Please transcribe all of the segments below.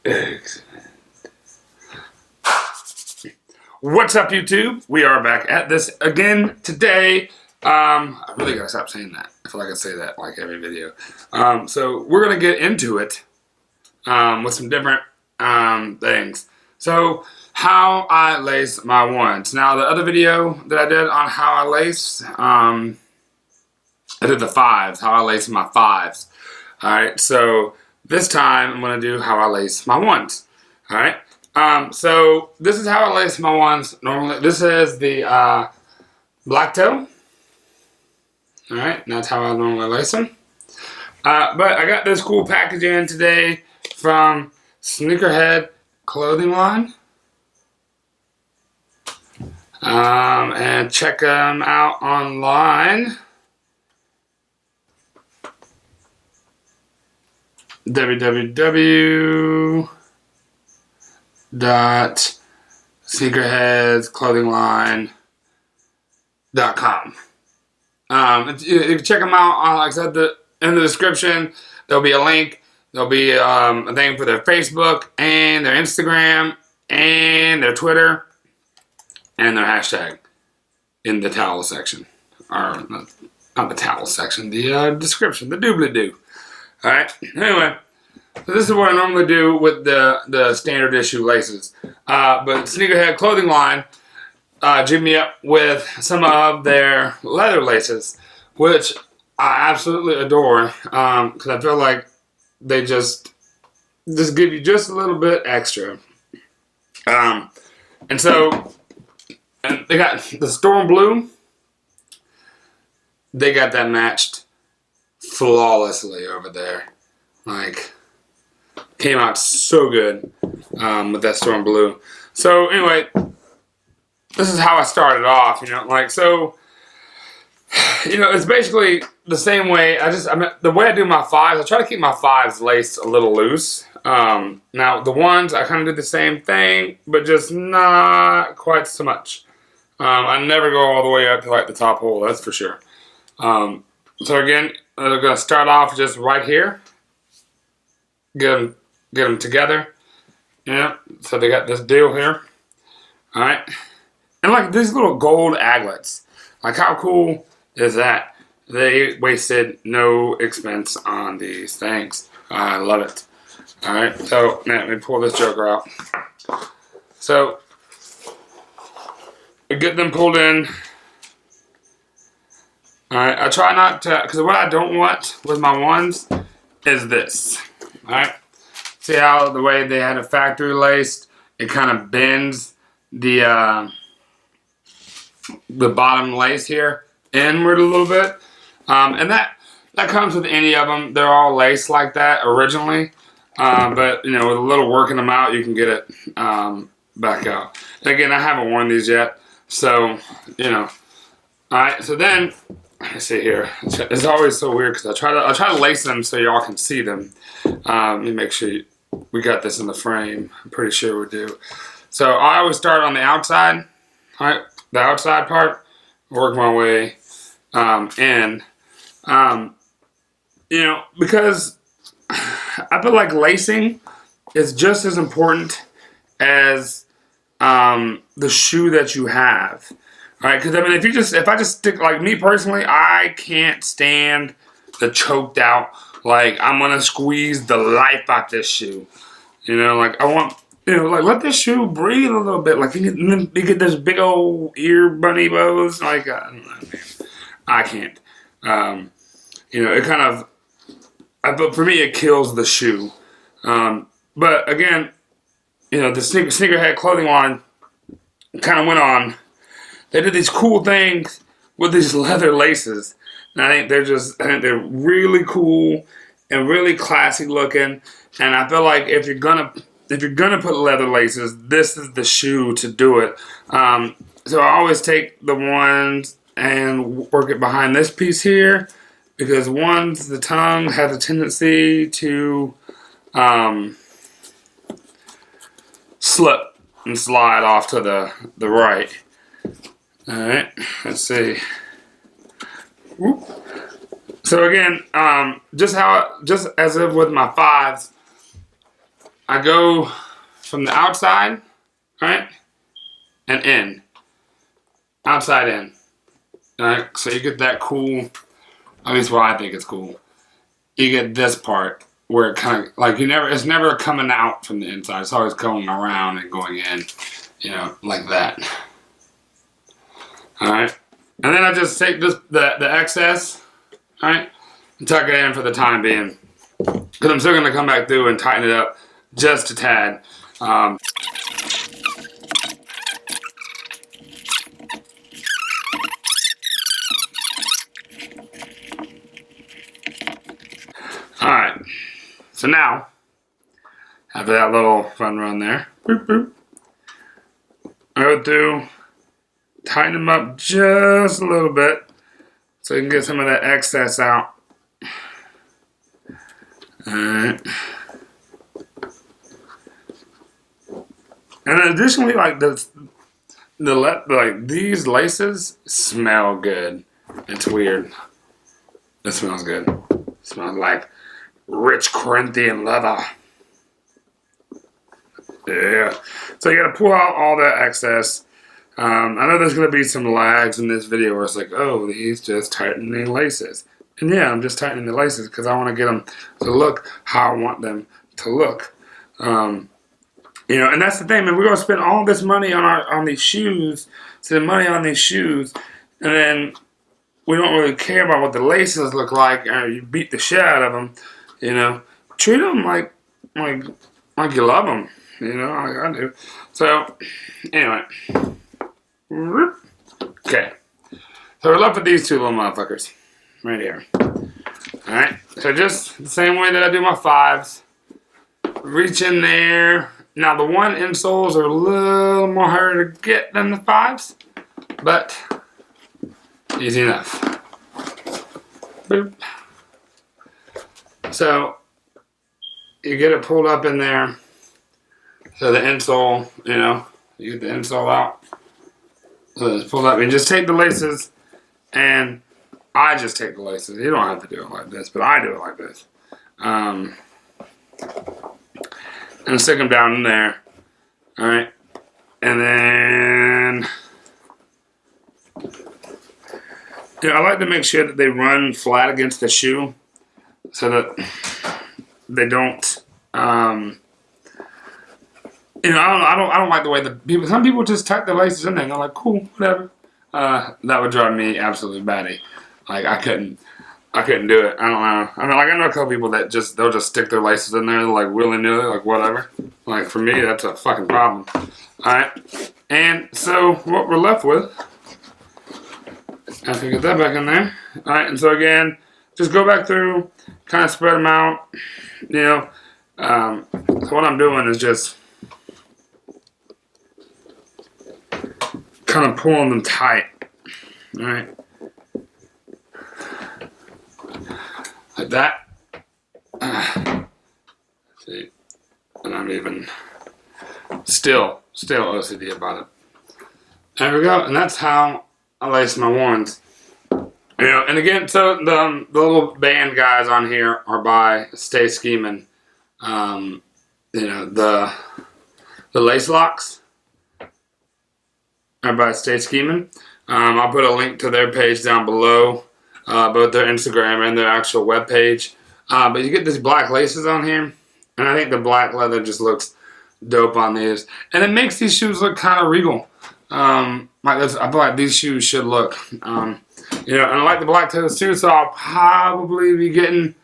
Excellent. What's up, YouTube? We are back at this again today. I really gotta stop saying that. I feel like I say that like every video. So we're gonna get into it with some different things. So how I lace my ones. Now the other video that I did on how I lace, I did the fives, how I lace my fives. Alright, so this time I'm going to do how I lace my ones. Alright, so this is how I lace my ones normally. This is the black toe. Alright, that's how I normally lace them. But I got this cool package in today from Sneakerhead clothing line. And check them out online. www.sneakerheadsclothingline.com. You can check them out on, like I said, in the description. There'll be a link. There'll be a thing for their Facebook and their Instagram and their Twitter and their hashtag in the towel section, or not the towel section, the description, the doobly-doo. All right. Anyway, so this is what I normally do with the standard issue laces. But Sneakerhead clothing line jigged me up with some of their leather laces, which I absolutely adore because I feel like they just give you just a little bit extra. And so they got the Storm Blue. They got that matched flawlessly over there. Like, came out so good with that Storm Blue. So anyway, this is how I started off, like, so, it's basically the same way. The way I do my fives, I try to keep my fives laced a little loose. Now the ones, I kind of do the same thing, but just not quite so much. I never go all the way up to like the top hole, that's for sure. So again, I'm going to start off just right here. Get them together. So they got this deal here. Alright. And like these little gold aglets. Like how cool is that? They wasted no expense on these things. I love it. Alright. So let me pull this joker out. So we get them pulled in. Alright, I try not to, because what I don't want with my ones is this. Alright, see how the way they had it factory laced, it kind of bends the bottom lace here inward a little bit. And that comes with any of them. They're all laced like that originally. But, with a little working them out, you can get it back out. And again, I haven't worn these yet. So, Alright, so then, let's see here. It's always so weird because I try to lace them so y'all can see them. Let me make sure we got this in the frame. I'm pretty sure we do. So I always start on the outside, right? The outside part, work my way in. Because I feel like lacing is just as important as the shoe that you have. All right, because if I just stick, like me personally, I can't stand the choked out, like I'm gonna squeeze the life out this shoe. Like I want, like let this shoe breathe a little bit. Like you get this big old ear bunny bows. Like I don't know, man. I can't. It kind of, but for me, it kills the shoe. But again, the Sneakerhead clothing line kind of went on. They did these cool things with these leather laces. And I think they're really cool and really classy looking. And I feel like if you're gonna put leather laces, this is the shoe to do it. So I always take the ones and work it behind this piece here, because the tongue has a tendency to slip and slide off to the right. Alright, let's see. Whoop. So again, just as if with my fives, I go from the outside, right, and in. Outside in. Alright, so you get that cool, at least what I think is cool. You get this part where it kind of, like it's never coming out from the inside. It's always coming around and going in, you know, like that. Alright, and then I just take this, the excess, alright, and tuck it in for the time being. Because I'm still going to come back through and tighten it up just a tad. Alright, so now, after that little fun run there, boop, boop, I go through, tighten them up just a little bit so you can get some of that excess out. Alright. And additionally, like like these laces smell good. It's weird. It smells good. It smells like rich Corinthian leather. Yeah. So you gotta pull out all that excess. I know there's gonna be some lags in this video where it's like, oh, he's just tightening laces. And yeah, I'm just tightening the laces because I want to get them to look how I want them to look. You know, and that's the thing, man. We're gonna spend all this money on these shoes, spend money on these shoes, and then we don't really care about what the laces look like. You beat the shit out of them. You know, treat them like you love them. You know, like I do. So, anyway, okay. So we're left with these two little motherfuckers right here. All right. So just the same way that I do my 5s. Reach in there. Now the 1 insoles are a little more harder to get than the 5s, but easy enough. Boop. So you get it pulled up in there. So the insole, you know, you get the insole out. So it's pulled up. And just take the laces, and I just take the laces. You don't have to do it like this, but I do it like this. And stick them down in there. Alright. And then, you know, I like to make sure that they run flat against the shoe so that they don't, you know, I don't like the way that people, some people just tuck the laces in there and they're like, cool, whatever. That would drive me absolutely batty. Like, I couldn't do it. I don't know. I mean, like, I know a couple people that they'll just stick their laces in there, like, willy-nilly, like, whatever. Like, for me, that's a fucking problem. Alright. And so, what we're left with, after we get that back in there. Alright, and so again, just go back through, kind of spread them out, you know. So what I'm doing is just kind of pulling them tight. Alright. Like that. See, and I'm even still OCD about it. There we go, and that's how I lace my ones. You know, and again, so the little band guys on here are by Stay Scheming. You know, the lace locks are by Stay Scheming. I'll put a link to their page down below. Both their Instagram and their actual webpage. But you get these black laces on here, and I think the black leather just looks dope on these. And it makes these shoes look kind of regal. I feel like these shoes should look. You know, and I like the black toes too, so I'll probably be getting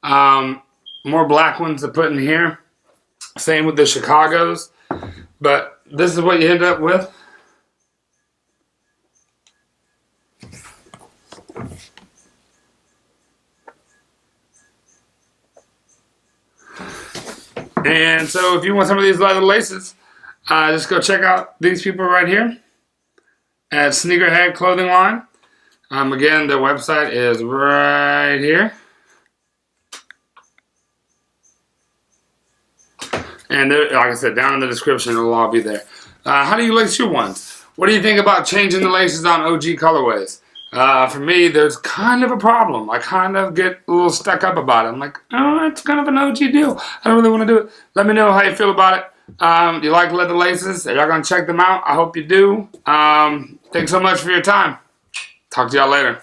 more black ones to put in here. Same with the Chicagos. But this is what you end up with. And so if you want some of these leather laces, just go check out these people right here at Sneakerhead Clothing Line. Again, their website is right here. And like I said, down in the description, it'll all be there. How do you lace your ones? What do you think about changing the laces on OG colorways? For me, there's kind of a problem. I kind of get a little stuck up about it. I'm like, oh, it's kind of an OG deal. I don't really want to do it. Let me know how you feel about it. You like leather laces? Are y'all gonna check them out? I hope you do. Thanks so much for your time. Talk to y'all later.